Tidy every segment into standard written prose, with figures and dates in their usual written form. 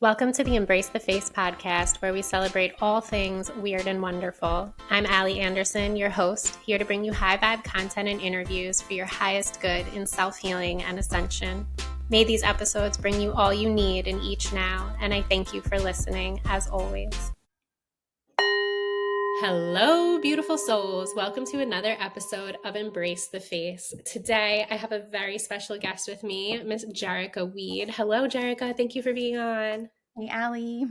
Welcome to the Embrace the Face podcast, where we celebrate all things weird and wonderful. I'm Allie Anderson, your host, here to bring you high vibe content and interviews for your highest good in self-healing and ascension. May these episodes bring you all you need in each now, and I thank you for listening, as always. Hello, beautiful souls. Welcome to another episode of Embrace the Face. Today, I have a very special guest with me, Miss Jarica Weed. Hello, Jarica. Thank you for being on. Hey, Allie.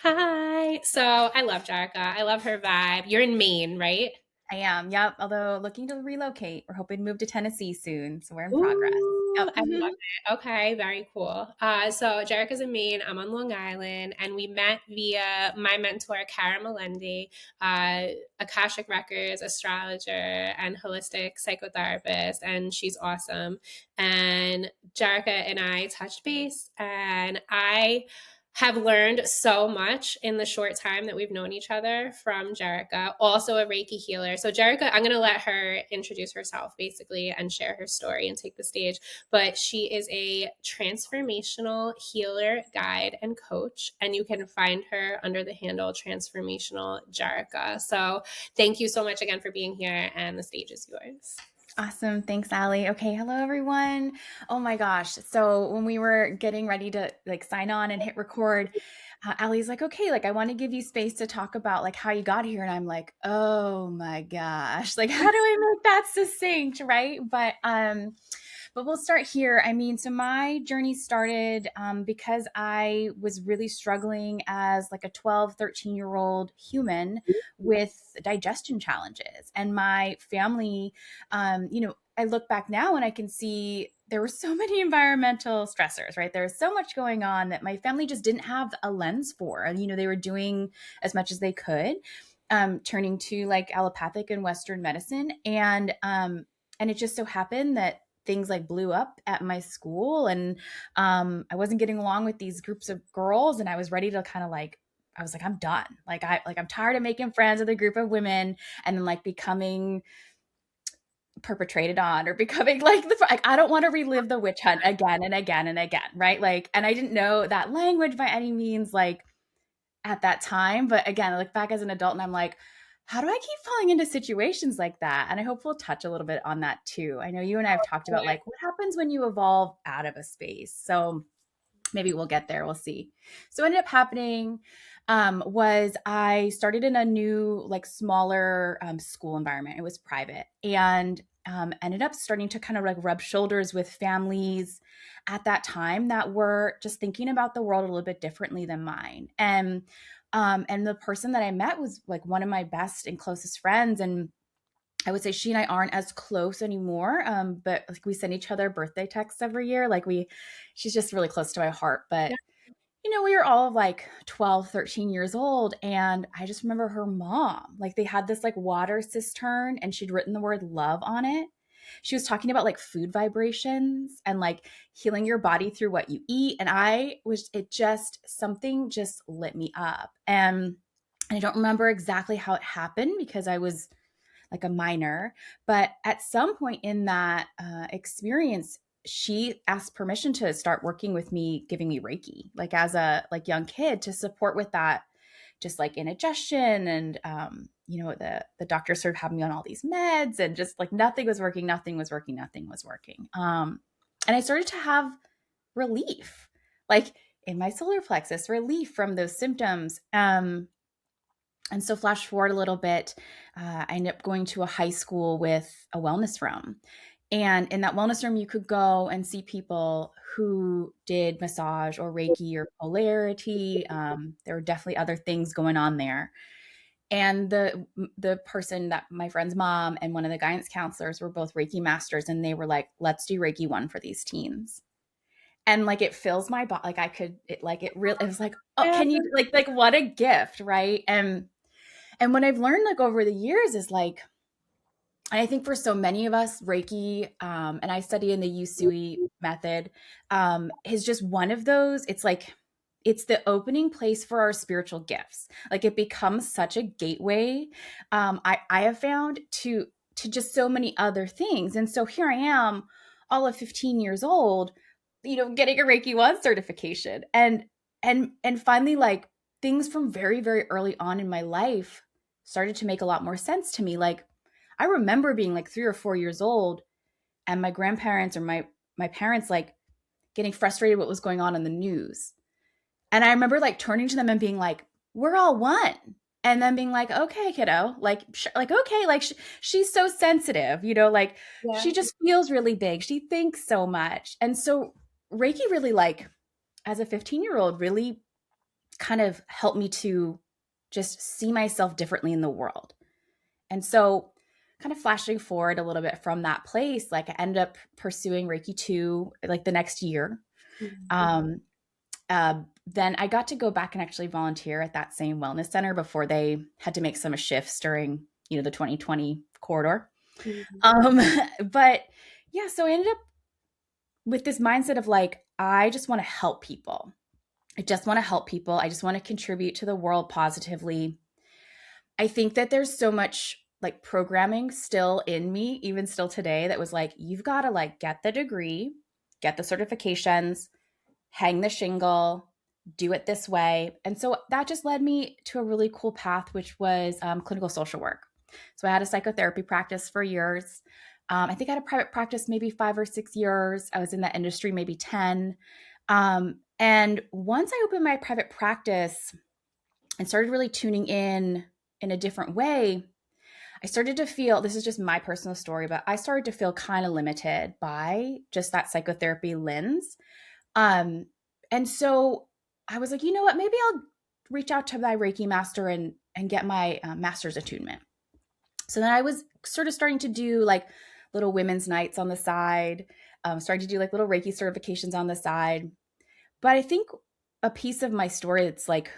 Hi. So I love Jarica. I love her vibe. You're in Maine, right? I am. Yep. Although looking to relocate. We're hoping to move to Tennessee soon. So we're in progress. Yep. I love it. Okay, very cool. So Jerica's in Maine. I'm on Long Island, and we met via my mentor, Cara Melendi, Akashic Records, astrologer, and holistic psychotherapist, and she's awesome. And Jerica and I touched base, and I have learned so much in the short time that we've known each other from Jarica, also a Reiki healer. So Jarica, I'm going to let her introduce herself basically and share her story and take the stage. But she is a transformational healer, guide, and coach. And you can find her under the handle Transformational Jarica. So thank you so much again for being here, and the stage is yours. Awesome. Thanks, Allie. Okay. Hello, everyone. Oh my gosh. So when we were getting ready to sign on and hit record, Allie's like, okay, I want to give you space to talk about how you got here. And I'm like, oh my gosh, how do I make that succinct? Right. But we'll start here. I mean, so my journey started because I was really struggling as a 12, 13-year-old human with digestion challenges. And my family, I look back now and I can see there were so many environmental stressors, right? There was so much going on that my family just didn't have a lens for. And, they were doing as much as they could, turning to allopathic and Western medicine. And it just so happened that things blew up at my school, and I wasn't getting along with these groups of girls, and I was ready to I was like, I'm done. I'm tired of making friends with a group of women and then becoming perpetrated on, or becoming I don't want to relive the witch hunt again and again and again, right? And I didn't know that language by any means at that time, but again, I look back as an adult and I'm like, how do I keep falling into situations like that? And I hope we'll touch a little bit on that too. I know you and I have talked about what happens when you evolve out of a space. So maybe we'll get there. We'll see. So what ended up happening was I started in a new, smaller school environment. It was private, and ended up starting to kind of rub shoulders with families at that time that were just thinking about the world a little bit differently than mine. And the person that I met was one of my best and closest friends. And I would say she and I aren't as close anymore. But we send each other birthday texts every year. She's just really close to my heart. But, we were all 12, 13 years old. And I just remember her mom, they had this water cistern, and she'd written the word love on it. She was talking about food vibrations and healing your body through what you eat. And something just lit me up. And I don't remember exactly how it happened because I was a minor, but at some point in that experience, she asked permission to start working with me, giving me Reiki, as a young kid, to support with that, just indigestion. And the doctor started having me on all these meds, and just nothing was working. And I started to have relief, in my solar plexus, relief from those symptoms. And so flash forward a little bit, I ended up going to a high school with a wellness room. And in that wellness room, you could go and see people who did massage or Reiki or polarity. There were definitely other things going on there. And the person, that my friend's mom and one of the guidance counselors, were both Reiki masters. And they were like, let's do Reiki 1 for these teens. And it fills my body. It was oh, can you what a gift. Right. And what I've learned over the years is I think for so many of us, Reiki, and I study in the Usui method, is just one of those. It's it's the opening place for our spiritual gifts. It becomes such a gateway. I have found to just so many other things. And so here I am, all of 15 years old, getting a Reiki 1 certification. And And finally, like, things from very, very early on in my life started to make a lot more sense to me. Like, I remember being like 3 or 4 years old, and my grandparents or my parents like getting frustrated what was going on in the news. And I remember like turning to them and being like, "We're all one." And then being like, "Okay, kiddo." Like like, okay, like she's so sensitive, like Yeah. she just feels really big. She thinks so much. And so Reiki really, like, as a 15-year-old, really kind of helped me to just see myself differently in the world. And so, kind of flashing forward a little bit from that place, like, I ended up pursuing Reiki 2 like the next year. Mhm. Um, then I got to go back and actually volunteer at that same wellness center before they had to make some shifts during, the 2020 corridor. Mhm. Um, but yeah, so I ended up with this mindset of like, I just want to help people. I just want to help people. I just want to contribute to the world positively. I think that there's so much like programming still in me, even still today, that was like, you've got to like get the degree, get the certifications, hang the shingle, do it this way. And so that just led me to a really cool path, which was clinical social work. So I had a psychotherapy practice for years. I think I had a private practice maybe 5 or 6 years. I was in that industry maybe 10. And once I opened my private practice and started really tuning in a different way, I started to feel, this is just my personal story, but I started to feel kind of limited by just that psychotherapy lens. Um, and so I was like, you know what? Maybe I'll reach out to my Reiki master and get my master's attunement. So then I was sort of starting to do like little women's nights on the side, starting to do like little Reiki certifications on the side. But I think a piece of my story that's like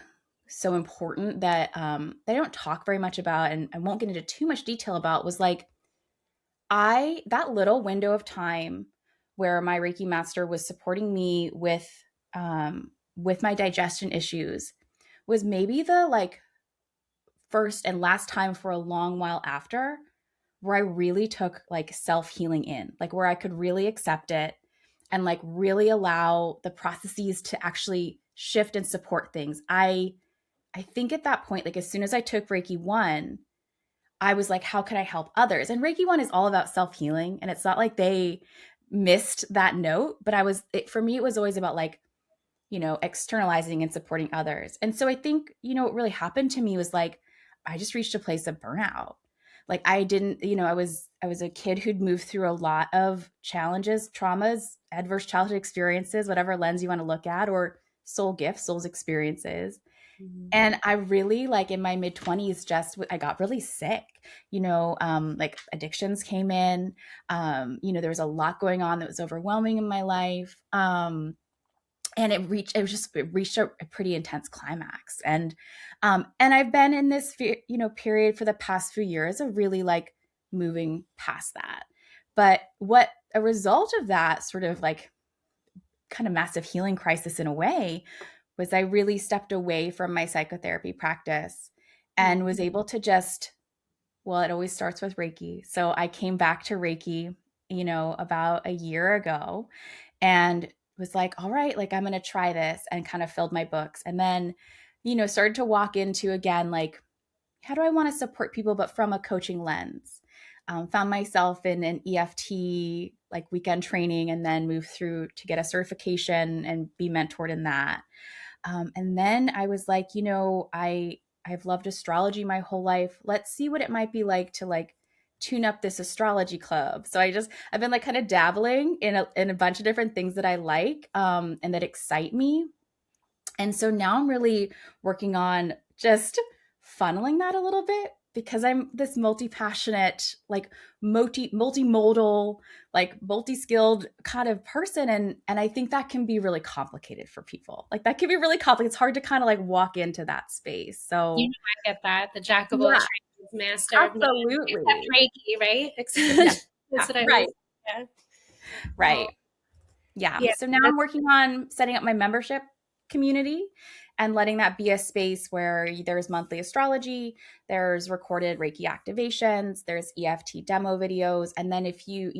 so important that I don't talk very much about and I won't get into too much detail about was like that little window of time where my Reiki master was supporting me with my digestion issues was maybe the like first and last time for a long while after where I really took like self-healing in, like where I could really accept it and like really allow the processes to actually shift and support things. I think at that point, like as soon as I took Reiki 1, I was like, how can I help others? And Reiki 1 is all about self-healing. And it's not like they missed that note, but for me, it was always about like, externalizing and supporting others. And so I think, what really happened to me was like, I just reached a place of burnout. Like I didn't, I was a kid who'd moved through a lot of challenges, traumas, adverse childhood experiences, whatever lens you want to look at, or soul gifts, soul's experiences. Mhm. And I really, like, in my mid 20s, I got really sick, like addictions came in. There was a lot going on that was overwhelming in my life. And it reached a pretty intense climax. And I've been in this, period for the past few years of really like moving past that. But what a result of that sort of like kind of massive healing crisis in a way was I really stepped away from my psychotherapy practice and was able to just, well, it always starts with Reiki. So I came back to Reiki, about a year ago and was like, all right, like I'm going to try this, and kind of filled my books. And then, started to walk into again, like, how do I want to support people, but from a coaching lens? Found myself in an EFT like weekend training, and then moved through to get a certification and be mentored in that. And then I was like, I've loved astrology my whole life. Let's see what it might be like to like tune up this astrology club. So I've been like kind of dabbling in a bunch of different things that I like, and that excite me. And so now I'm really working on just funneling that a little bit, because I'm this multi-passionate, like multimodal, like multi-skilled kind of person. And I think that can be really complicated for people. Like that can be really complicated. It's hard to kind of like walk into that space. You So know, I get that. The jack of all yeah, trades, master of none, except absolutely. Reiki, right? Yeah. That's Yeah. what I Right. always. Yeah. Oh, Right. Yeah. yeah. So now I'm working on setting up my membership community and letting that be a space where there's monthly astrology, there's recorded Reiki activations, there's EFT demo videos, and then if you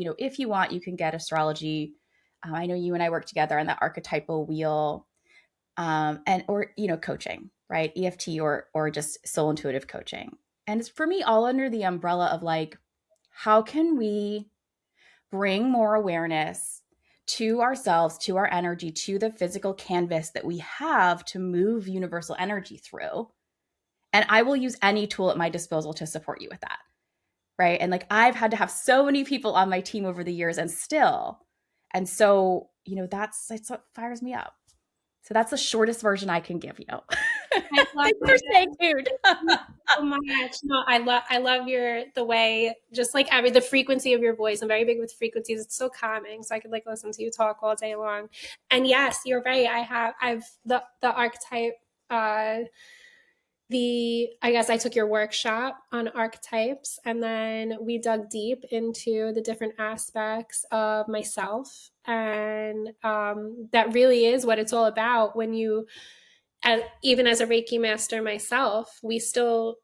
want, you can get astrology. I know you and I work together on the archetypal wheel. and or coaching, right? EFT or just soul intuitive coaching. And it's for me all under the umbrella of like, how can we bring more awareness to ourselves, to our energy, to the physical canvas that we have to move universal energy through. And I will use any tool at my disposal to support you with that. Right. And like I've had to have so many people on my team over the years and still. And so, that's what fires me up. So that's the shortest version I can give you. I love Thanks for it. staying tuned. So much. No, I love the way, just like the frequency of your voice. I'm very big with frequencies. It's so calming. So I could like listen to you talk all day long. And yes, you're right. I've the archetype, I guess I took your workshop on archetypes, and then we dug deep into the different aspects of myself. And that really is what it's all about when you, even as a Reiki master myself, we still,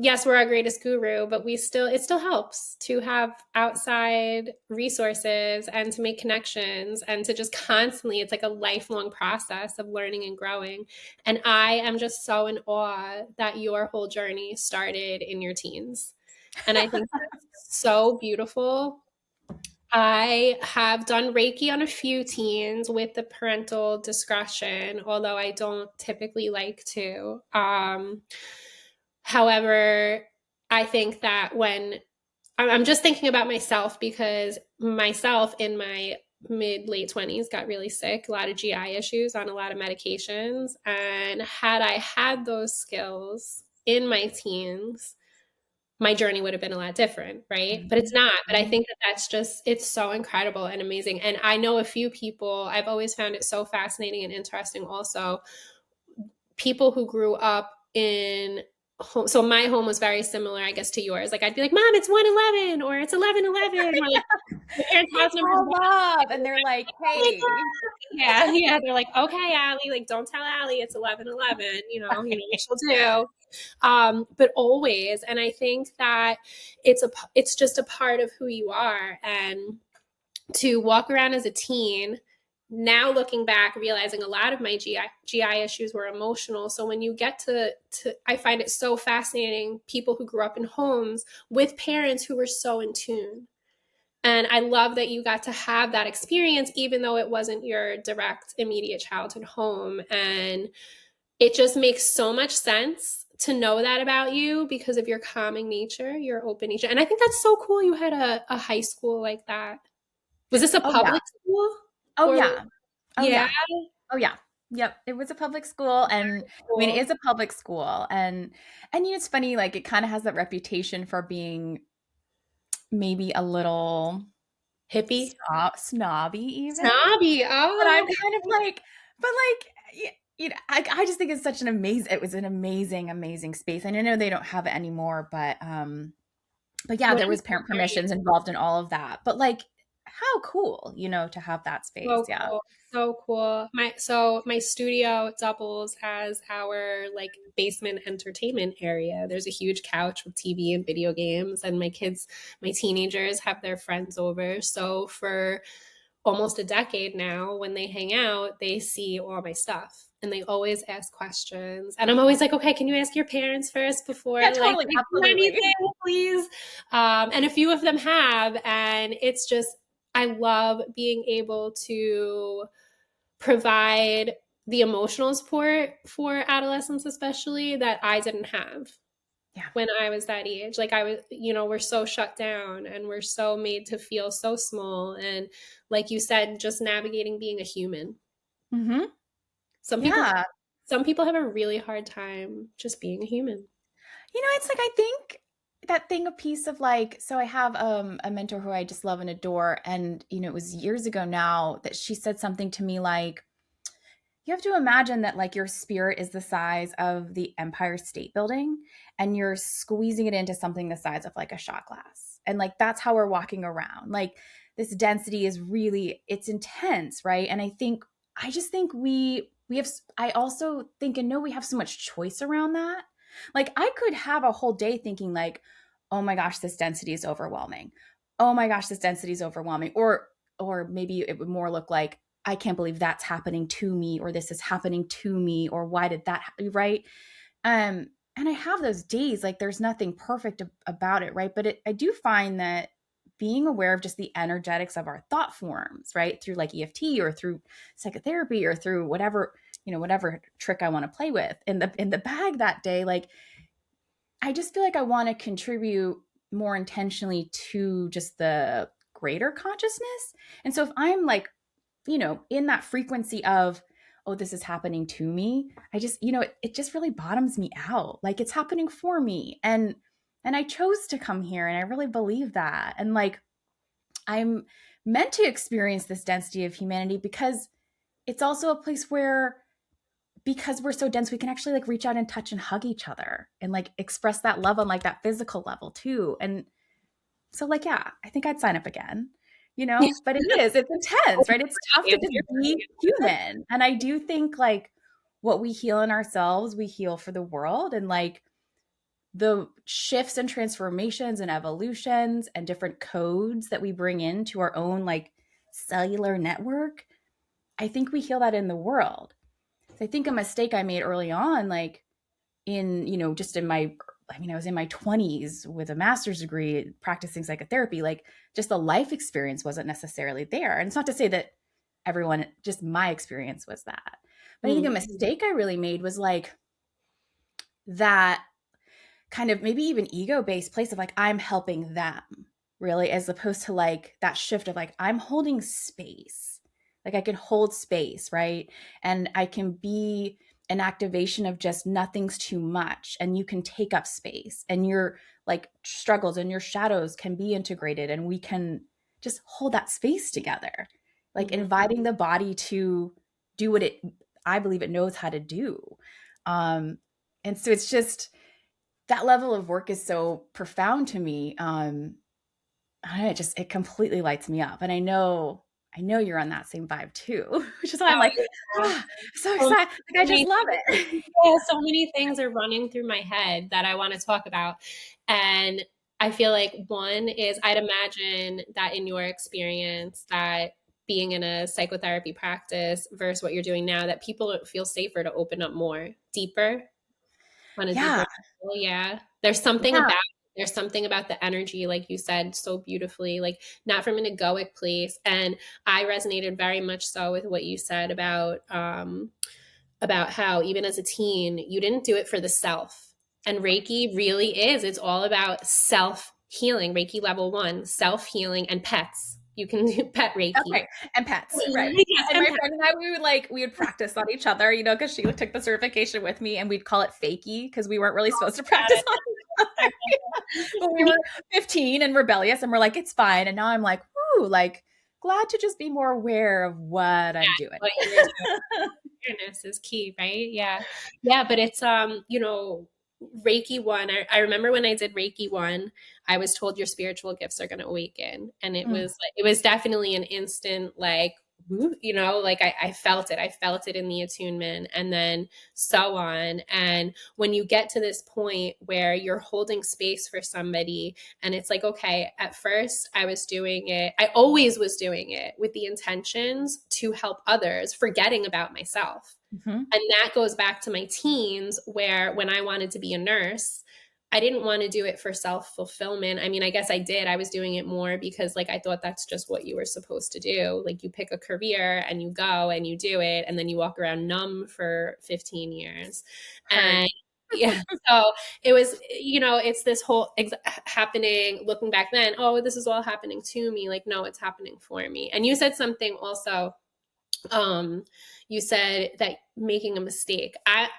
yes, we're our greatest guru, but it still helps to have outside resources and to make connections and to just constantly, it's like a lifelong process of learning and growing. And I am just so in awe that your whole journey started in your teens. And I think that's so beautiful. I have done Reiki on a few teens with the parental discretion, although I don't typically like to. However, I think that when I'm just thinking about myself, because myself in my mid late 20s got really sick, a lot of GI issues on a lot of medications. And had I had those skills in my teens, my journey would have been a lot different, right? But it's not. But I think that it's so incredible and amazing. And I know a few people, I've always found it so fascinating and interesting also, people who grew up in home. So my home was very similar, I guess, to yours. Like I'd be like, Mom, it's 111 or it's 1111. Or like my parents' They house numbers. call up and they're like, hey. Yeah, yeah. They're like, okay, Allie, like don't tell Allie it's 1111, what she'll do. But always. And I think that it's just a part of who you are. And to walk around as a teen, now looking back, realizing a lot of my GI issues were emotional. So when you get to, I find it so fascinating, people who grew up in homes with parents who were so in tune. And I love that you got to have that experience, even though it wasn't your direct, immediate childhood home. And it just makes so much sense to know that about you because of your calming nature, your open nature. And I think that's so cool. You had a high school like that. Was this a Oh yeah. public school? Oh Or yeah. Oh yeah, yeah. Oh yeah. Yep. It was a public school and I mean it cool. is a public school and it's funny, like it kind of has that reputation for being maybe a little Hippie? snobby even. Snobby. But Oh, I'm kind of like, but like, I just think it's such an it was an amazing, amazing space. And I know they don't have it anymore, but yeah, what there an was parent permissions involved in all of that. But like, how cool, to have that space. So Yeah. cool. So cool. My studio doubles as our like basement entertainment area. There's a huge couch with TV and video games, and my teenagers have their friends over. So for almost a decade now, when they hang out, they see all my stuff. And they always ask questions. And I'm always like, okay, can you ask your parents first before Yeah, like totally. they do Absolutely. anything, please? And a few of them have. And it's just I love being able to provide the emotional support for adolescents, especially that I didn't have Yeah. when I was that age. Like I was, we're so shut down and we're so made to feel so small. And like you said, just navigating being a human. Hmm. Some people, Yeah. some people have a really hard time just being a human. It's like I think that thing a piece of like so I have a mentor who I just love and adore and it was years ago now that she said something to me like you have to imagine that like your spirit is the size of the Empire State Building and you're squeezing it into something the size of like a shot glass. And like that's how we're walking around. Like this density is really it's intense, right? And I just think we have I also think and know we have so much choice around that. Like I could have a whole day thinking like, "Oh my gosh, this density is overwhelming. Oh my gosh, this density is overwhelming." Or maybe it would more look like I can't believe that's happening to me, or this is happening to me, or why did that happen, right? And I have those days, like there's nothing perfect about it, right? But I do find that being aware of just the energetics of our thought forms, right, through like EFT or through psychotherapy or through whatever, whatever trick I want to play with in the bag that day, like I just feel like I want to contribute more intentionally to just the greater consciousness. And so if I'm like, in that frequency of, oh, this is happening to me, I just, it just really bottoms me out. Like it's happening for me. And I chose to come here, and I really believe that. And like I'm meant to experience this density of humanity because it's also a place where, because we're so dense, we can actually like reach out and touch and hug each other and like express that love on like that physical level too. And so like, yeah, I think I'd sign up again, but it's intense, right? It's tough to just be human. And I do think like what we heal in ourselves, we heal for the world. And like the shifts and transformations and evolutions and different codes that we bring into our own like cellular network, I think we heal that in the world. So I think a mistake I made early on, like in, just in my, I mean, I was in my 20s with a master's degree practicing psychotherapy, like just the life experience wasn't necessarily there. And it's not to say that everyone, just my experience was that. But I think a mistake I really made was like that kind of maybe even ego-based place of like, I'm helping them, really, as opposed to like that shift of like, I'm holding space. Like I can hold space, right? And I can be an activation of just nothing's too much, and you can take up space, and your like struggles and your shadows can be integrated, and we can just hold that space together, like inviting the body to do what I believe it knows how to do. And so it's just, that level of work is so profound to me. I don't know, it completely lights me up. And I know you're on that same vibe too, which is why I'm Oh, like, yeah. so So excited. Like, I just many, love it. yeah, so many things are running through my head that I want to talk about. And I feel like one is, I'd imagine that in your experience, that being in a psychotherapy practice versus what you're doing now, that people feel safer to open up more, deeper, on a deeper Yeah. level. Yeah. There's something about the energy, like you said so beautifully, like not from an egoic place. And I resonated very much so with what you said about how even as a teen, you didn't do it for the self. And Reiki really is. It's all about self healing. Reiki level 1, self healing, and pets. You can do pet Reiki. Okay. And pets, right? Yes, And and my pets. friend and I, we would practice on each other, because she took the certification with me, and we'd call it fakie because we weren't really supposed to practice on each I other. But we were 15 and rebellious, and we're like, it's fine. And now I'm like, whoo, like glad to just be more aware of what I'm doing. what you're doing. Awareness is key, right? Yeah. Yeah, but it's Reiki 1. I remember when I did Reiki 1, I was told your spiritual gifts are going to awaken, and it was definitely an instant like like I felt it. I felt it in the attunement, and then so on. And when you get to this point where you're holding space for somebody, and it's like, okay, at first I was doing it, I always was doing it with the intentions to help others, forgetting about myself. Mm-hmm. And that goes back to my teens, where when I wanted to be a nurse, I didn't want to do it for self fulfillment. I mean, I guess I did. I was doing it more because, like, I thought that's just what you were supposed to do. Like, you pick a career and you go and you do it, and then you walk around numb for 15 years. Heard. And yeah, so it was, it's this whole happening, looking back then, oh, this is all happening to me. Like, no, it's happening for me. And you said something also, you said that making a mistake, I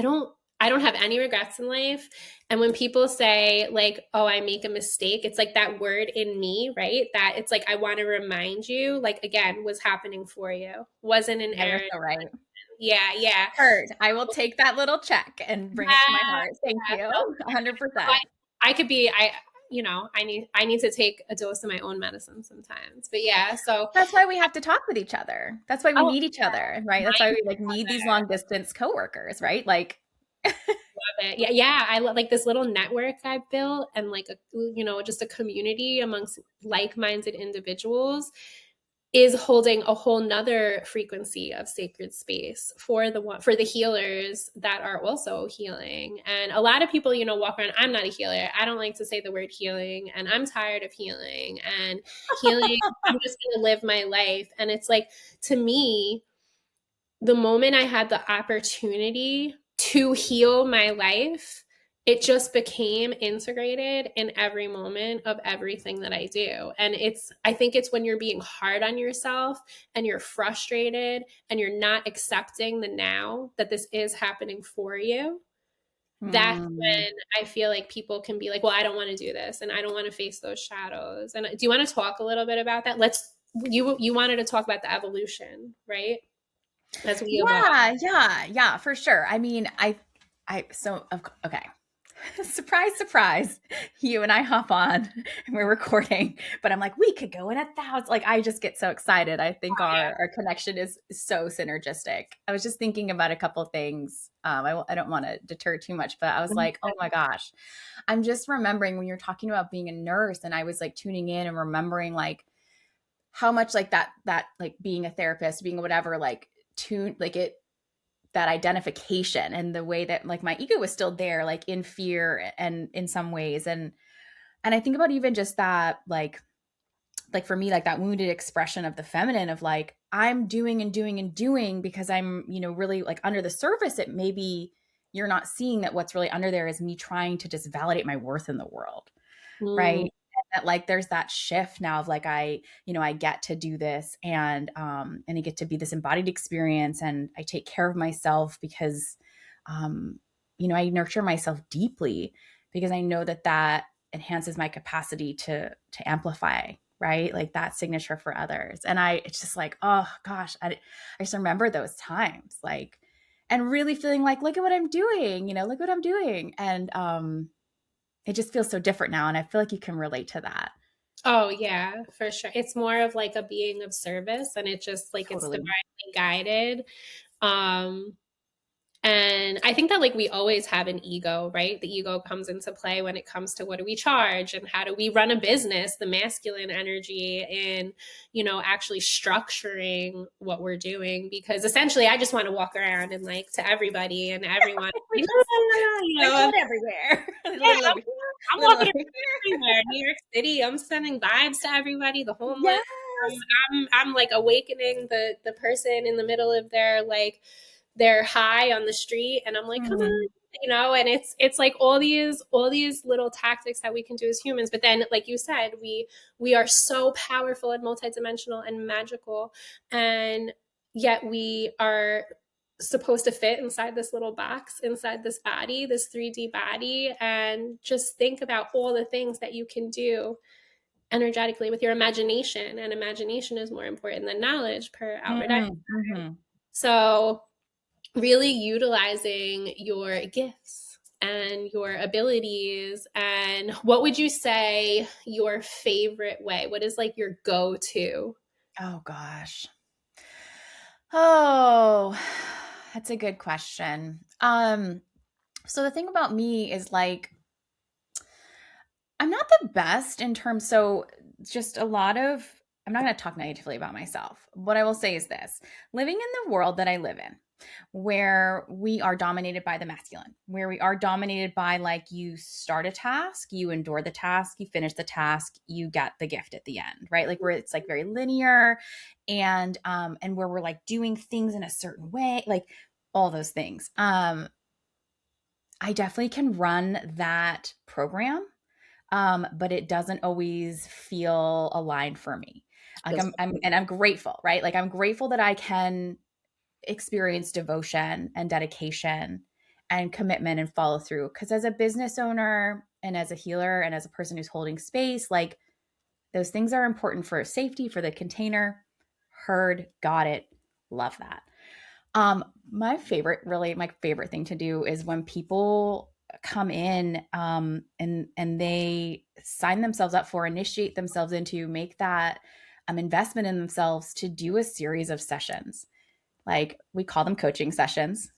don't have any regrets in life. And when people say like, oh, I make a mistake, it's like that word in me, right? That it's like, I want to remind you, like, again, was happening for you, wasn't an Yeah, you're error. so right. Yeah, yeah. Heard. I will take that little check and bring it to my Yeah, heart. Thank yeah. you. So 100%. I could be, I need to take a dose of my own medicine sometimes. But yeah, so That's why we have to talk with each other. That's why we oh, need each other, right? That's why we like need these long distance coworkers, right? Like, it. Yeah, yeah. I love like this little network I've built, and like just a community amongst like-minded individuals. is holding a whole nother frequency of sacred space for the healers that are also healing. And a lot of people, walk around, I'm not a healer, I don't like to say the word healing, and I'm tired of healing, and healing, I'm just going to live my life. And it's like, to me, the moment I had the opportunity to heal my life, it just became integrated in every moment of everything that I do. And I think it's when you're being hard on yourself and you're frustrated and you're not accepting the now that this is happening for you. That's Mm. when I feel like people can be like, well, I don't want to do this and I don't want to face those shadows. And do you want to talk a little bit about that? You wanted to talk about the evolution, right? As we evolve. Yeah, for sure. I mean, okay. Surprise, surprise. You and I hop on and we're recording, but I'm like, we could go in 1,000. Like, I just get so excited. I think our connection is so synergistic. I was just thinking about a couple of things. I don't want to deter too much, but I was like, oh my gosh, I'm just remembering when you're talking about being a nurse, and I was like tuning in and remembering like how much like that like being a therapist, being whatever, like tune like it that identification and the way that like my ego was still there, like in fear and in some ways. And I think about even just that, like for me, like that wounded expression of the feminine of like, I'm doing and doing and doing because I'm, really like under the surface, it maybe you're not seeing that what's really under there is me trying to just validate my worth in the world. Right. Mm. And that like there's that shift now of like I get to do this, and I get to be this embodied experience, and I take care of myself because um I nurture myself deeply because I know that that enhances my capacity to amplify, right? Like that signature for others. And it's just like, oh gosh, I just remember those times, like, and really feeling like, look at what I'm doing, look what I'm doing. And it just feels so different now, and I feel like you can relate to that. Oh yeah, for sure. It's more of like a being of service, and it just like it's Totally. divinely guided. Um And I think that like we always have an ego, right? The ego comes into play when it comes to what do we charge and how do we run a business, the masculine energy in, actually structuring what we're doing. Because essentially I just want to walk around and like to everybody and everyone, We la, just la, la, there's a little everywhere. A yeah, little over here, I'm a little walking over around here. everywhere. New York City, I'm sending vibes to everybody, the homeless. Yes. I'm like awakening the person in the middle of their like their high on the street, and I'm like, come on, Mm. and it's like all these little tactics that we can do as humans. But then, like you said, we are so powerful and multidimensional and magical, and yet we are supposed to fit inside this little box, inside this body, this 3D body, and just think about all the things that you can do energetically with your imagination. And imagination is more important than knowledge per Albert Einstein. Mm. Mm-hmm. So really utilizing your gifts and your abilities. And what would you say your favorite way? What is like your go-to? Oh gosh. Oh, that's a good question. So the thing about me is like I'm not the best in terms, so just a lot of, I'm not going to talk negatively about myself. What I will say is this: living in the world that I live in, where we are dominated by the masculine, where we are dominated by like you start a task, you endure the task, you finish the task, you get the gift at the end, right? Like where it's like very linear, and where we're like doing things in a certain way, like all those things. I definitely can run that program, but it doesn't always feel aligned for me. Like Feels I'm grateful, right? Like I'm grateful that I can experience devotion and dedication and commitment and follow through. Because as a business owner and as a healer and as a person who's holding space, like those things are important for safety, for the container. Heard, got it, love that. My favorite thing to do is when people come in, and they sign themselves up for, initiate themselves into, make that investment in themselves to do a series of sessions. Like we call them coaching sessions.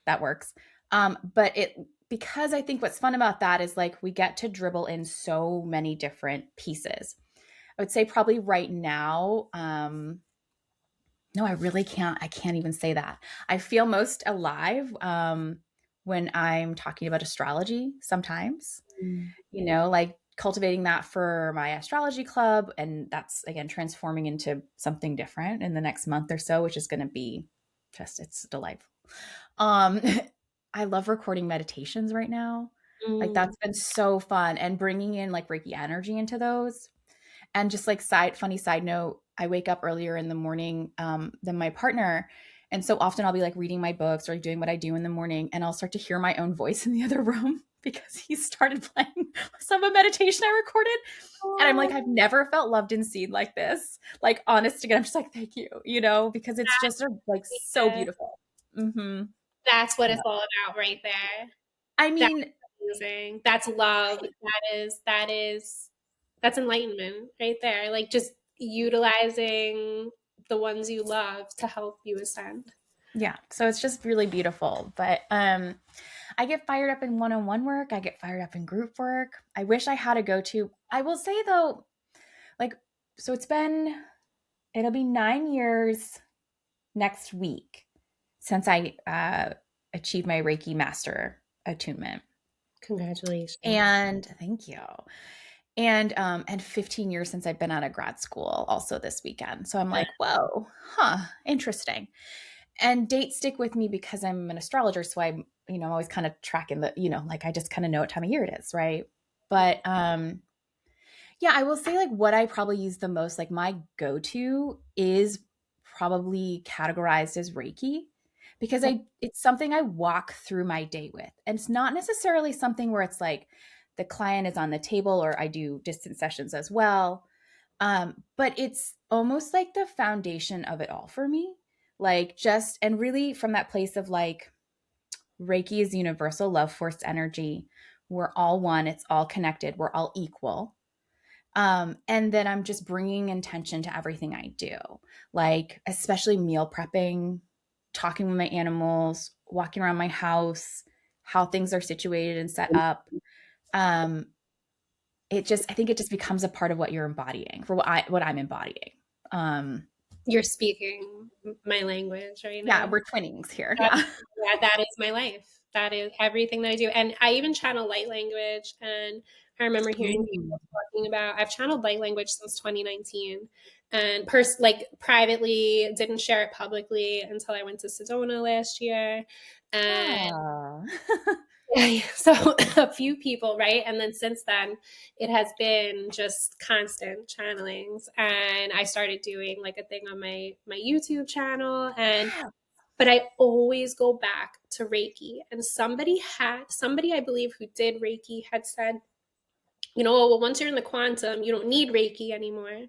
That works. But it because I think what's fun about that is like we get to dribble in so many different pieces. I would say probably right now, no, I really can't. I can't even say that. I feel most alive when I'm talking about astrology sometimes, Mm. like cultivating that for my astrology club. And that's, again, transforming into something different in the next month or so, which is going to be just, it's delightful. Um, I love recording meditations right now. Like Mm. that's been so fun and bringing in like Reiki energy into those. And just like funny side note, I wake up earlier in the morning than my partner. And so often I'll be like reading my books or doing what I do in the morning, and I'll start to hear my own voice in the other room because he started playing some of meditation I recorded. And I'm like, Oh, I've never felt loved and seen like this. Like, honest again, I'm just like, thank you, because it's just like so yeah. beautiful. Hmm. That's what Yeah. it's all about right there. I That's mean, amazing. That's love. That's enlightenment right there. Like just utilizing the ones you love to help you ascend. yeah. So it's just really beautiful. But I get fired up in one-on-one work. I get fired up in group work. I wish I had a go-to. I will say though, like, so it'll be 9 years next week since I achieved my Reiki Master attunement. Congratulations. And thank you. And 15 years since I've been out of grad school also this weekend. So I'm like, whoa, interesting. And dates stick with me because I'm an astrologer. So I'm always kind of tracking like I just kind of know what time of year it is. Right. But yeah, I will say like what I probably use the most, like my go-to is probably categorized as Reiki because it's something I walk through my day with. And it's not necessarily something where it's like the client is on the table, or I do distant sessions as well. But it's almost like the foundation of it all for me. Like just, and really from that place of like, Reiki is universal love force energy. We're all one. It's all connected. We're all equal. And then I'm just bringing intention to everything I do, like especially meal prepping, talking with my animals, walking around my house, how things are situated and set up. Um, I think it just becomes a part of what you're embodying, for what I'm embodying. Um, You're speaking my language right yeah, now. we're twinnings here. That, Yeah. yeah, that is my life. That is everything that I do. And I even channel light language. And I remember hearing Ooh. people talking about I've channeled light language since 2019. And like privately, didn't share it publicly until I went to Sedona last year. And Ah. yeah, so a few people, right? And then since then, it has been just constant channelings. And I started doing like a thing on my YouTube channel, and but I always go back to Reiki. And somebody I believe who did Reiki had said, well, once you're in the quantum, you don't need Reiki anymore.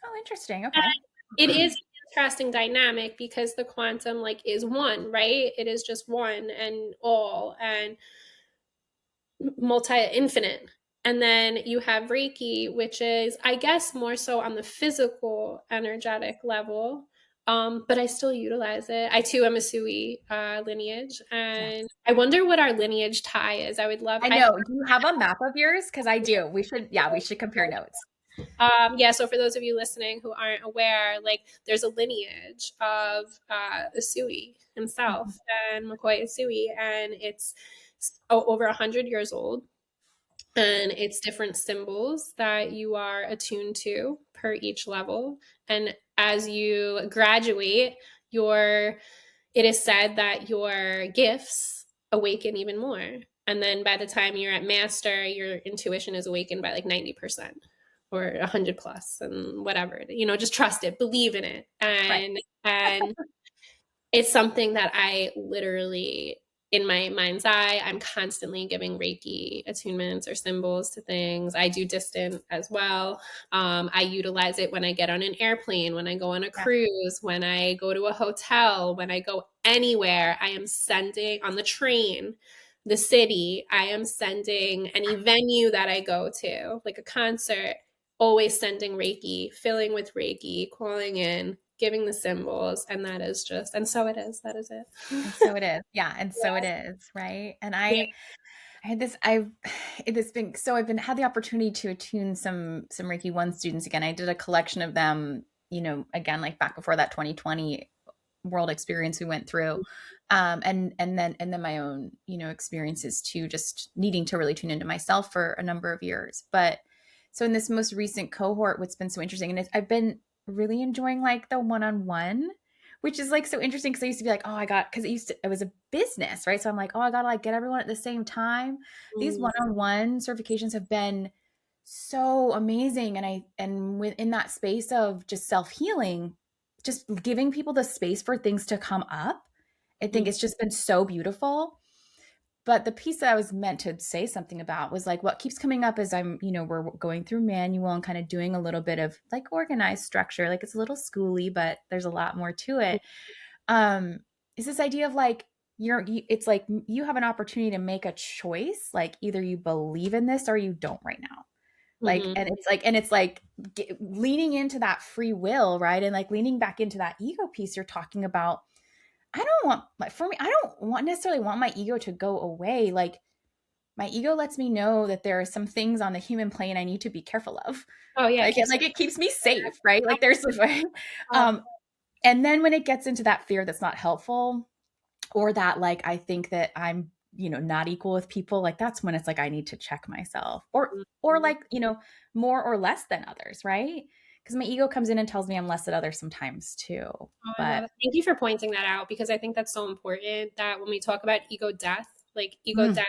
Oh, interesting. And Okay. it is an interesting dynamic because the quantum like is one, right? It is just one and all and multi infinite. And then you have Reiki, which is, I guess, more so on the physical, energetic level. But I still utilize it. I too am a Usui lineage, and Yes. I wonder what our lineage tie is. I would love. I know. Do you have a map of yours? Because I do. We should compare notes. Yeah. So for those of you listening who aren't aware, like there's a lineage of Usui himself and McCoy Usui, and it's over 100 years old. And it's different symbols that you are attuned to per each level. And as you graduate, it is said that your gifts awaken even more. And then by the time you're at master, your intuition is awakened by like 90% or 100 plus and whatever. Just trust it, believe in it. Right. And it's something that I literally, in my mind's eye, I'm constantly giving Reiki attunements or symbols to things. I do distant as well. I utilize it when I get on an airplane, when I go on a Yeah. cruise, when I go to a hotel, when I go anywhere. I am sending on the train, the city. I am sending any venue that I go to, like a concert, always sending Reiki, filling with Reiki, calling in, giving the symbols, and that is just, and so it is. That is it. And so it is. Yeah. And so it Yeah. is. Right. And Yeah. I've been had the opportunity to attune some Reiki 1 students again. I did a collection of them, again, like back before that 2020 world experience we went through. And then my own, experiences too, just needing to really tune into myself for a number of years. But so in this most recent cohort, what's been so interesting, and I've been really enjoying like the one-on-one, which is like so interesting because I used to be like, oh, because it was a business, right? So I'm like, oh, I gotta like get everyone at the same time. These Mm, one-on-one certifications have been so amazing. And within that space of just self-healing, just giving people the space for things to come up, I think mm, it's just been so beautiful. But the piece that I was meant to say something about was like what keeps coming up as we're going through manual and kind of doing a little bit of like organized structure. Like it's a little schooly, but there's a lot more to it. Um, is this idea of like it's like you have an opportunity to make a choice. Like either you believe in this or you don't right now. Like, mhm. and it's like leaning into that free will, right? And like leaning back into that ego piece you're talking about. I don't want, like, for me, I don't want necessarily want my ego to go away. Like, my ego lets me know that there are some things on the human plane I need to be careful of. Oh yeah, it Like, keeps it keeps me safe, right? Like, there's, um, and then when it gets into that fear that's not helpful, or that like I think that I'm, not equal with people, like that's when it's like I need to check myself, or Mhm. like, more or less than others, right? Because my ego comes in and tells me I'm less than others sometimes too. Oh, I love But it. Thank you for pointing that out because I think that's so important that when we talk about ego death, like ego mm, death,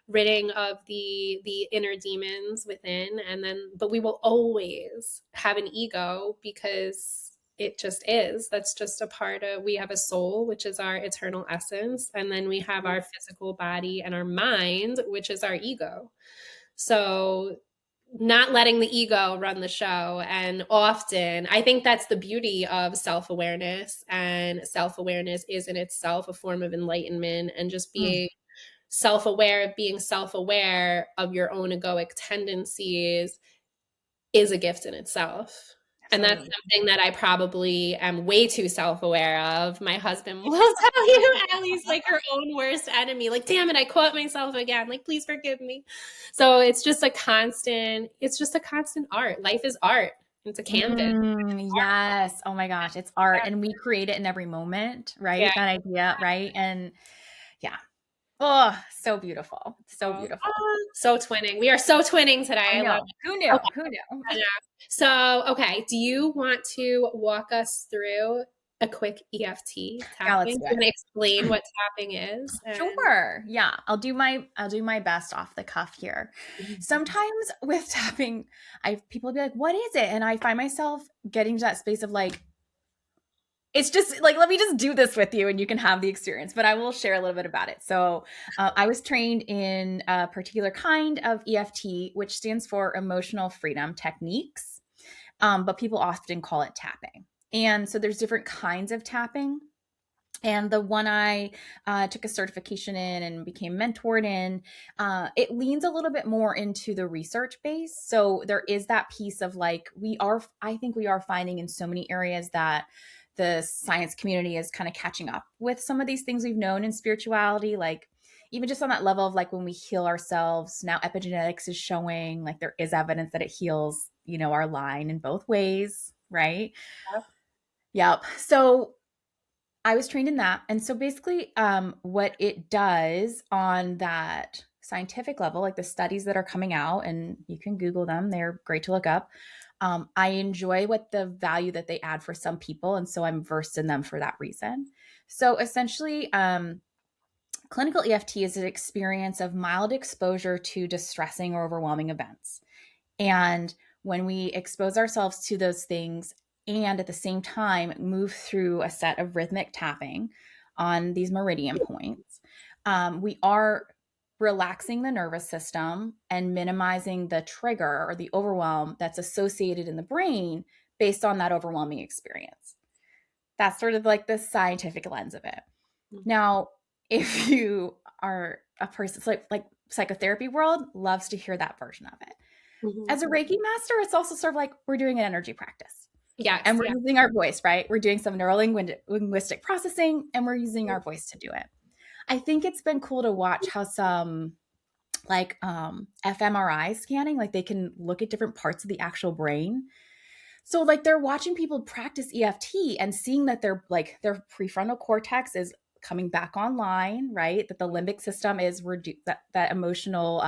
ridding of the inner demons within, and then but we will always have an ego because it just is. That's just a part of we have a soul, which is our eternal essence, and then we have our physical body and our mind, which is our ego. So not letting the ego run the show. And often, I think that's the beauty of self awareness. And self awareness is in itself a form of enlightenment and just mm, being self aware, being self aware of your own egoic tendencies is a gift in itself. And that's absolutely. something that I probably am way too self aware of. My husband will tell you, Allie's like her own worst enemy. Like, damn it, I caught myself again. Like, please forgive me. So it's just a constant art. Life is art. It's a canvas. Yes. Oh my gosh, it's art, and we create it in every moment, Yeah. right? That idea, right? And yeah. Oh, so beautiful. So Oh, beautiful. so twinning. We are so twinning I today. I love know. Who knew? it. Okay. Who knew? I know. So, okay, do you want to walk us through a quick EFT Yeah, tapping? let's Do do you want to explain it. what tapping is? And Sure. Yeah, I'll do my best off the cuff here. Sometimes with tapping, I people be like, "What is it?" And I find myself getting to that space of like, it's just like, let me just do this with you and you can have the experience. But I will share a little bit about it. So, I was trained in a particular kind of EFT, which stands for emotional freedom techniques. But people often call it tapping. And so there's different kinds of tapping. And the one I took a certification in and became mentored in, it leans a little bit more into the research base. So there is that piece of like, I think we are finding in so many areas that the science community is kind of catching up with some of these things we've known in spirituality. Like, even just on that level of like when we heal ourselves, now epigenetics is showing like there is evidence that it heals, our line in both ways, right? Yep. So I was trained in that. And so basically, what it does on that scientific level, like the studies that are coming out, and you can Google them, they're great to look up. I enjoy what the value that they add for some people. And so I'm versed in them for that reason. So essentially, clinical EFT is an experience of mild exposure to distressing or overwhelming events. And when we expose ourselves to those things and at the same time move through a set of rhythmic tapping on these meridian points, we are relaxing the nervous system and minimizing the trigger or the overwhelm that's associated in the brain based on that overwhelming experience. That's sort of like the scientific lens of it. Now, if you are a person, like psychotherapy world loves to hear that version of it. Mhm. As a Reiki master, it's also sort of like we're doing an energy practice Yes, and we're yeah. using our voice, right? We're doing some neuro linguistic processing and we're using our voice to do it. I think it's been cool to watch how some like fMRI scanning, like they can look at different parts of the actual brain. So like they're watching people practice EFT and seeing that their prefrontal cortex is coming back online, right? That the limbic system is reduced, that emotional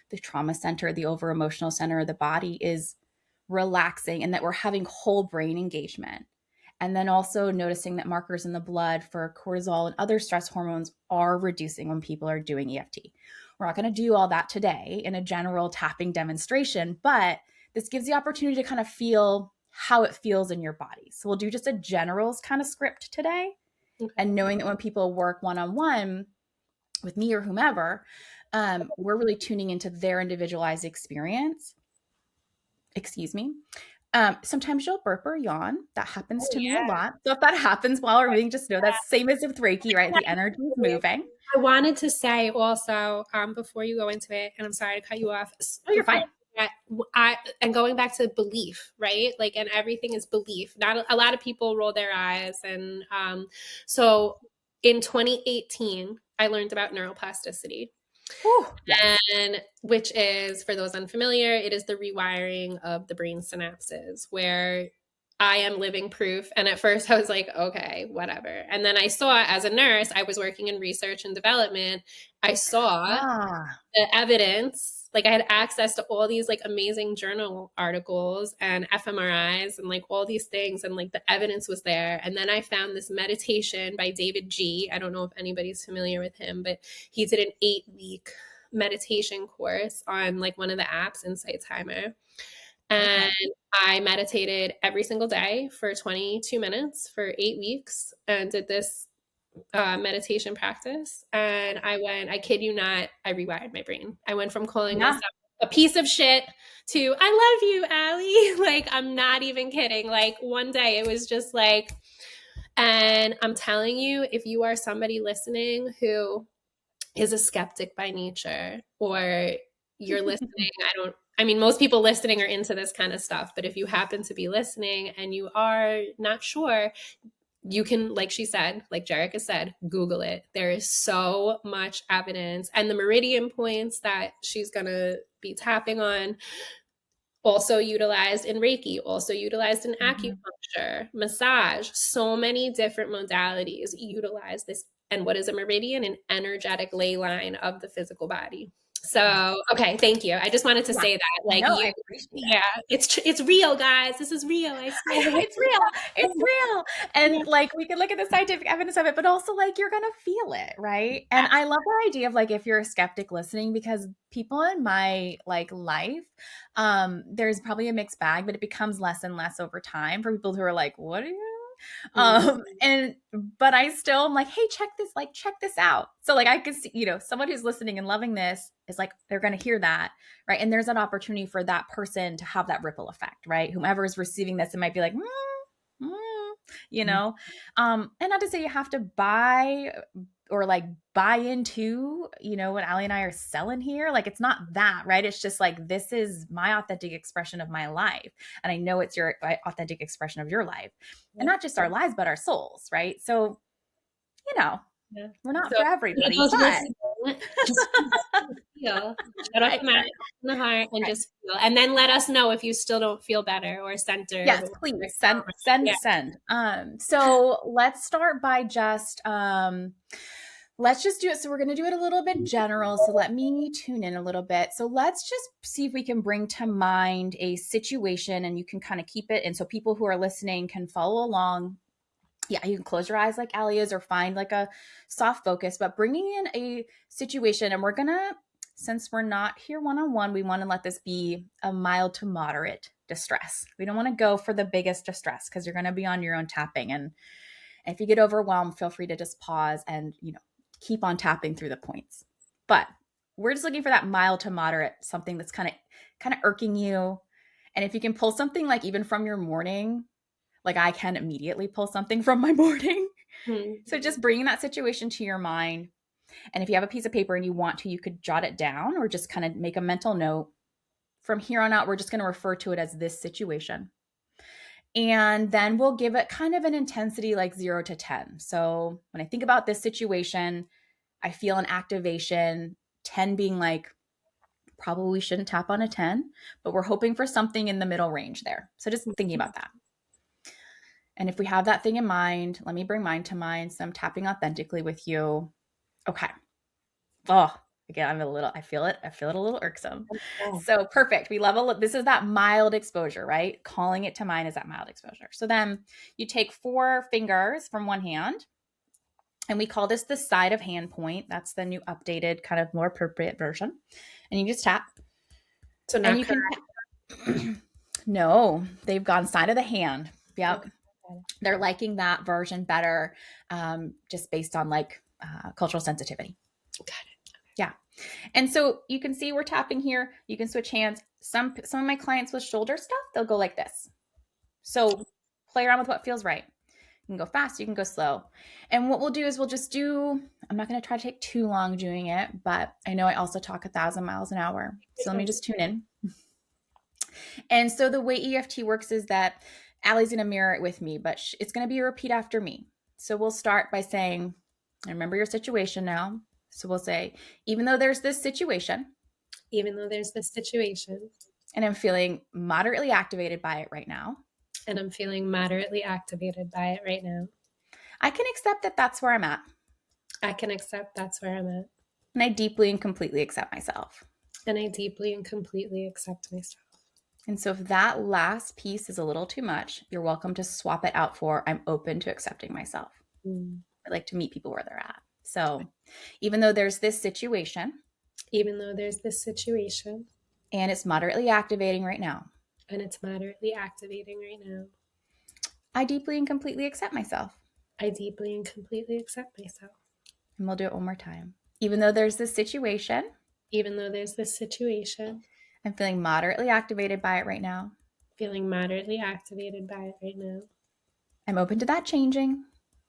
the trauma center, the over emotional center of the body is relaxing, and that we're having whole brain engagement. And then also noticing that markers in the blood for cortisol and other stress hormones are reducing when people are doing EFT. We're not going to do all that today in a general tapping demonstration, but this gives the opportunity to kind of feel how it feels in your body. So we'll do just a generals kind of script today. Okay. And knowing that when people work one-on-one with me or whomever, we're really tuning into their individualized experience. Excuse me. Sometimes you'll burp or yawn. That happens Oh to me a yeah. lot. So if that happens while we're reading, just know that's same as with Reiki, right? The energy is moving. I wanted to say also, before you go into it, and I'm sorry to cut you off. Oh, you're Before fine. and going back to belief, right? Like, and everything is belief. Not a lot of people roll their eyes, and so in 2018, I learned about neuroplasticity. Whew, yes. And which is, for those unfamiliar, it is the rewiring of the brain synapses, where I am living proof. And at first I was like, okay, whatever. And then I saw, as a nurse, I was working in research and development. I saw Ah, the evidence. Like, I had access to all these like amazing journal articles and fMRIs and like all these things, and like the evidence was there. And then I found this meditation by David G. I don't know if anybody's familiar with him, but he did an 8-week meditation course on like one of the apps, Insight Timer. And okay. I meditated every single day for 22 minutes for 8 weeks and did this meditation practice. And I kid you not, I rewired my brain. I went from calling myself Yeah. a piece of shit to, I love you, Allie. Like, I'm not even kidding. Like, one day it was just like, and I'm telling you, if you are somebody listening who is a skeptic by nature, or you're listening, I mean, most people listening are into this kind of stuff, but if you happen to be listening and you are not sure, you can, like she said, like Jarica said, Google it. There is so much evidence. And the meridian points that she's going to be tapping on, also utilized in Reiki, also utilized in Mhm. acupuncture, massage, so many different modalities utilize this. And what is a meridian? An energetic ley line of the physical body. Yeah. So, okay, thank you. I just wanted to Yeah. say that, like, No, you, I appreciate it. yeah, it's real, guys. This is real. I swear. It's real. It's real. Yeah. And like we can look at the scientific evidence of it, but also like you're gonna feel it, right? And I love the idea of like if you're a skeptic listening, because people in my like life, there's probably a mixed bag, but it becomes less and less over time for people who are like, what are you? Mm. And but I still am like, hey, check this out. So like I could see, someone who's listening and loving this is like, they're gonna hear that, right? And there's an opportunity for that person to have that ripple effect, right? Whomever is receiving this, it might be like, mm, you know, and not to say you have to buy or like buy into, what Ali and I are selling here. Like, it's not that, right? It's just like, this is my authentic expression of my life. And I know it's your authentic expression of your life, and not just our lives, but our souls, right? So, you know, Yeah. we're not So, for for everybody, those but listening, just feel. Shut off right, the mind, right, open the heart, and right. just feel. And then let us know if you still don't feel better or centered. Yes, Or, please send, send, yeah. send. So let's start by just let's just do it. So we're going to do it a little bit general. So let me tune in a little bit. So let's just see if we can bring to mind a situation, and you can kind of keep it. And so people who are listening can follow along. Yeah, you can close your eyes like Ali is, or find like a soft focus, but bringing in a situation. And we're going to, since we're not here one-on-one, we want to let this be a mild to moderate distress. We don't want to go for the biggest distress, because you're going to be on your own tapping. And if you get overwhelmed, feel free to just pause and, keep on tapping through the points. But we're just looking for that mild to moderate, something that's kind of irking you. And if you can pull something like even from your morning, like I can immediately pull something from my morning. Hmm. So just bringing that situation to your mind. And if you have a piece of paper and you want to, you could jot it down or just kind of make a mental note. From here on out, we're just going to refer to it as this situation. And then we'll give it kind of an intensity like 0 to 10. So when I think about this situation, I feel an activation, 10 being like, probably shouldn't tap on a 10, but we're hoping for something in the middle range there. So just thinking about that. And if we have that thing in mind, let me bring mine to mind. So I'm tapping authentically with you. Okay. Oh, again, I feel it. I feel it a little irksome. Oh, So perfect. We level, this is that mild exposure, right? Calling it to mind is that mild exposure. So then you take 4 fingers from one hand, and we call this the side of hand point. That's the new updated, kind of more appropriate version. And you just tap. so And not you can correct. no, they've gone side of the hand. Yep. Okay. They're liking that version better, just based on like cultural sensitivity. Got it. Yeah. And so you can see we're tapping here. You can switch hands. Some of my clients with shoulder stuff, they'll go like this. So play around with what feels right. You can go fast, you can go slow. And what we'll do is we'll just do, I'm not going to try to take too long doing it, but I know I also talk 1,000 miles an hour. So let me just tune in. And so the way EFT works is that Allie's going to mirror it with me, but it's going to be a repeat after me. So we'll start by saying, I remember your situation now. So we'll say, even though there's this situation, Even though there's this situation and I'm feeling moderately activated by it right now, and I'm feeling moderately activated by it right now, I can accept that that's where I'm at. I can accept that's where I'm at. And I deeply and completely accept myself. And I deeply and completely accept myself. And so if that last piece is a little too much, you're welcome to swap it out for I'm open to accepting myself. Mm. I like to meet people where they're at. So even though there's this situation Even though there's this situation and it's moderately activating right now, and it's moderately activating right now, I deeply and completely accept myself. I deeply and completely accept myself. And we'll do it one more time. Even though there's this situation, Even though there's this situation, I'm feeling moderately activated by it right now. feeling moderately activated by it right now, I'm open to that changing,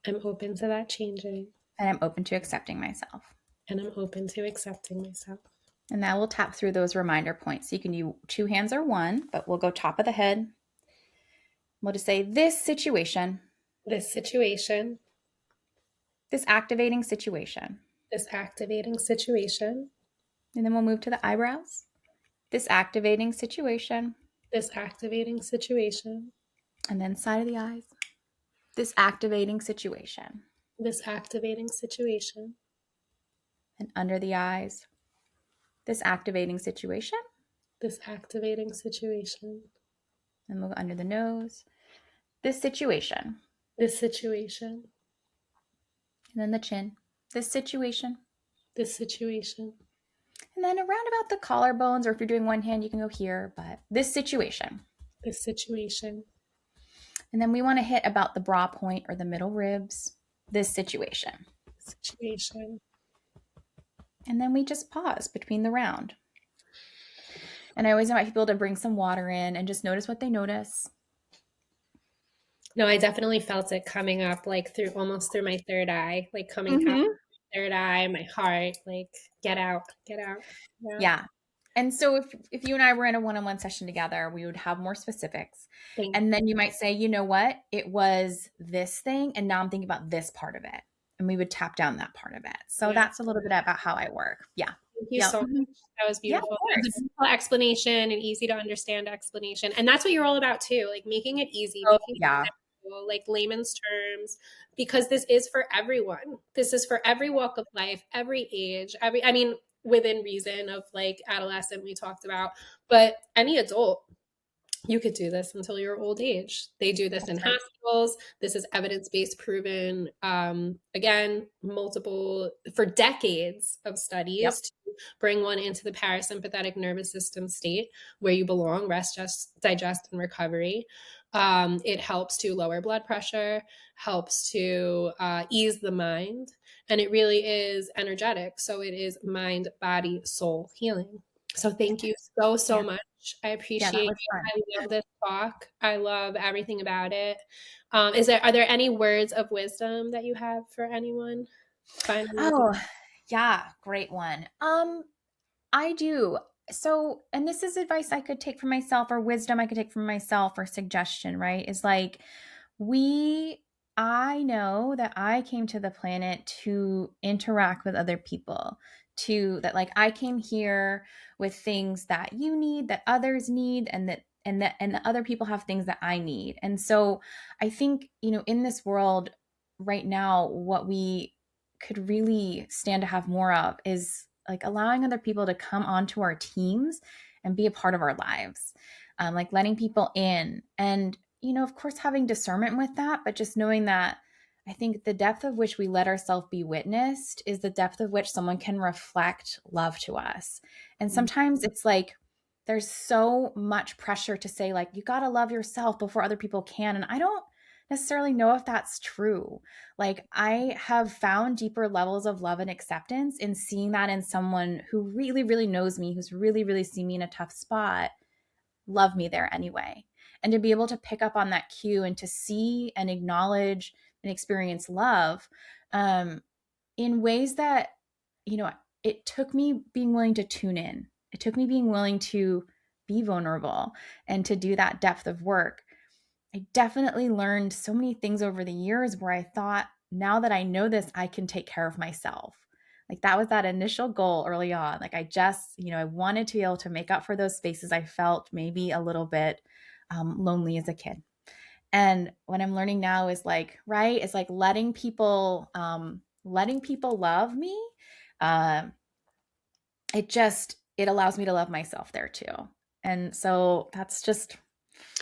I'm open to that changing, and I'm open to accepting myself. and I'm open to accepting myself. And now we'll tap through those reminder points. So you can do 2 hands or 1, but we'll go top of the head. We'll just say this situation, This situation, this activating situation. this activating situation, And then we'll move to the eyebrows. This activating situation. this activating situation, And then side of the eyes. This activating situation. this activating situation, And under the eyes. This activating situation. this activating situation, And we'll go under the nose. This situation. this situation, And then the chin. This situation. this situation, And then around about the collarbones, or if you're doing one hand, you can go here, but this situation. this situation, And then we want to hit about the bra point or the middle ribs, this situation. situation. And then we just pause between the round. And I always invite people to bring some water in and just notice what they notice. No, I definitely felt it coming up like through almost through my third eye, like coming out my third eye, my heart, like get out, get out. Yeah. And so if you and I were in a one-on-one session together, we would have more specifics. Thank And then you might say, you know what? It was this thing, and now I'm thinking about this part of it. And we would tap down that part of it. So Yeah. that's a little bit about how I work. Yeah. you Yep. so much. That was Yeah, of beautiful. course. That was a beautiful explanation and easy to understand explanation. And that's what you're all about too, like making it easy, Oh, making yeah. it simple, like layman's terms, because this is for everyone. This is for every walk of life, every age, I mean, within reason of like adolescent we talked about, but any adult, you could do this until your old age. They do this in That's right. hospitals. This is evidence-based proven. Again, multiple for decades of Yep. studies to bring one into the parasympathetic nervous system state where you belong, rest, just digest, and recovery. It helps to lower blood pressure, helps to ease the mind, and it really is energetic. So it is mind, body, soul healing. So thank you so Yeah. much. I Yeah, that appreciate was you. fun. I love this talk. I love everything about it. Are there any words of wisdom that you have for anyone? Finally, Oh, yeah, great one. I do. So, and this is advice I could take from myself or wisdom I could take from myself or suggestion, right? Is like we I know that I came to the planet to interact with other people, to that like I came here with things that you need, that others need, and the other people have things that I need. And so I think, in this world right now, what we could really stand to have more of is like allowing other people to come onto our teams and be a part of our lives. Like letting people in and of course, having discernment with that, but just knowing that I think the depth of which we let ourselves be witnessed is the depth of which someone can reflect love to us. And sometimes it's like there's so much pressure to say, like, you got to love yourself before other people can. And I don't necessarily know if that's true. Like, I have found deeper levels of love and acceptance in seeing that in someone who really, really knows me, who's really, really seen me in a tough spot love me there anyway. And to be able to pick up on that cue and to see and acknowledge and experience love in ways that, you know, it took me being willing to tune in. It took me being willing to be vulnerable and to do that depth of work. I definitely learned so many things over the years where I thought, now that I know this, I can take care of myself. Like that was that initial goal early on. Like I just, I wanted to be able to make up for those spaces I felt maybe a little bit lonely as a kid. And what I'm learning now is like, right, it's like letting people love me. Um, it allows me to love myself there too. And so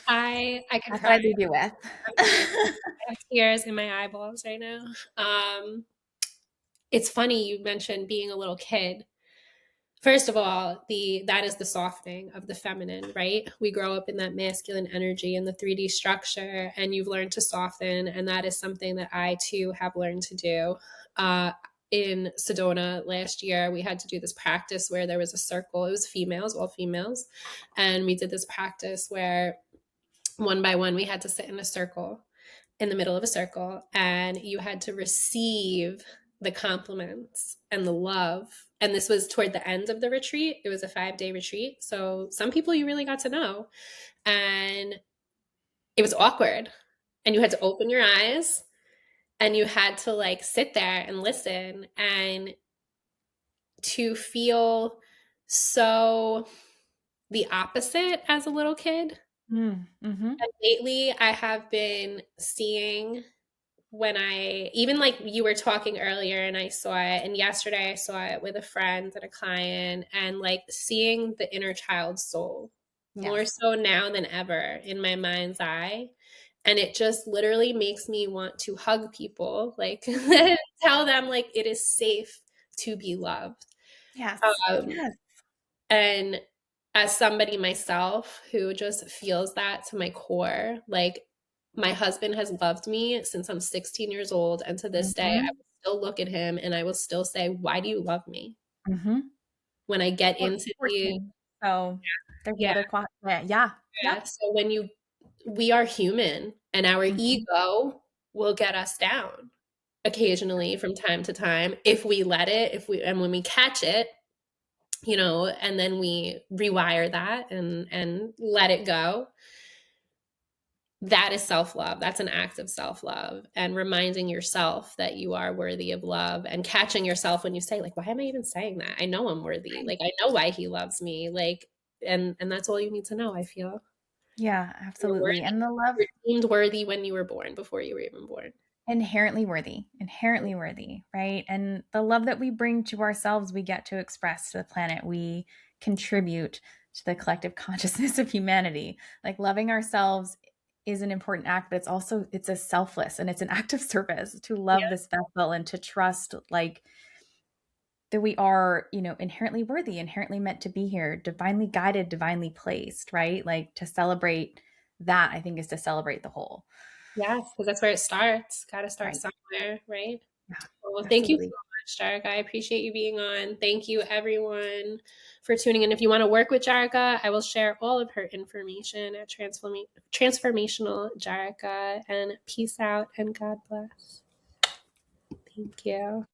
I could that's what cry. I leave you with. I'm crying. I have tears in my eyeballs right now. It's funny you mentioned being a little kid. First of all, the that is the softening of the feminine, right? We grow up in that masculine energy and the 3D structure, and you've learned to soften, and that is something that I too have learned to do. Uh, in Sedona last year, we had to do this practice where there was a circle. It was females, all females, and we did this practice where one by one we had to sit in a circle in the middle of a circle and you had to receive the compliments and the love. And this was toward the end of the retreat. It was a 5-day retreat. So some people you really got to know. And it was awkward. And you had to open your eyes and you had to like sit there and listen and to feel so the opposite as a little kid. Mm-hmm. And lately, I have been seeing when I even like you were talking earlier and I saw it and yesterday I saw it with a friend and a client and like seeing the inner child soul more Yes. so now than ever in my mind's eye and it just literally makes me want to hug people like tell them like it is safe to be loved Yes. um, Yes. and as somebody myself who just feels that to my core, like my husband has loved me since I'm 16 years old. And to this day, I Mm-hmm. will still look at him and I will still say, why do you love me? Mm-hmm. When I get into the, 14. So there's yeah, another yeah. Yeah. yeah. Yep. So we are human and our Mm-hmm. ego will get us down occasionally from time to time if we let it, and when we catch it, and then we rewire that and let it go. That is self-love. That's an act of self-love and reminding yourself that you are worthy of love and catching yourself when you say like, why am I even saying that? I know I'm worthy. Right. Like I know why he loves me. Like and that's all you need to know, I feel. Yeah, You're absolutely. worthy. And the love You're deemed worthy when you were born, before you were even born. inherently worthy, right? And the love that we bring to ourselves, we get to express to the planet. We contribute to the collective consciousness of humanity. Like loving ourselves is an important act, but it's a selfless and it's an act of service to love Yeah. this vessel and to trust like that we are, inherently worthy, inherently meant to be here, divinely guided, divinely placed, right? Like to celebrate that, I think, is to celebrate the whole, Yes, because that's where it starts. Gotta start right? somewhere, right? Yeah, Well, thank you so absolutely. much, Jarica. I appreciate you being on. Thank you, everyone, for tuning in. If you want to work with Jarica, I will share all of her information at Transformational Jarica. And peace out and God bless. Thank you.